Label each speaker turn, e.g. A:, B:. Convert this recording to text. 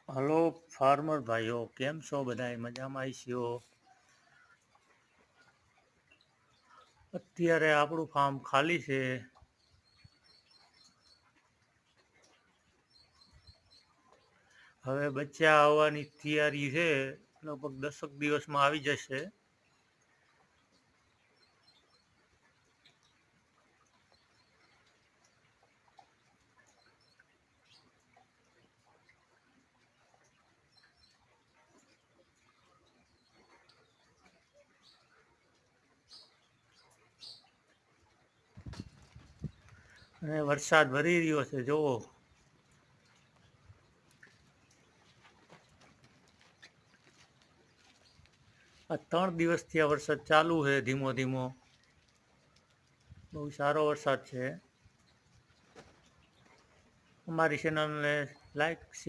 A: Hello farmer ભાઈઓ, કેમ છો? બધાય મજામાં છો? અત્યારે આપણું ફાર્મ ખાલી છે. હવે બચ્ચા આવવાની તૈયારી છે. લગભગ 10 દિવસમાં આવી જશે. અને વરસાદ વરી રહ્યો છે, જોવો. આ 3 દિવસથી આ વરસાદ ચાલુ છે, ધીમો ધીમો. બહુ સારો વરસાદ છે. અમારી ચેનલને લાઈક, શેર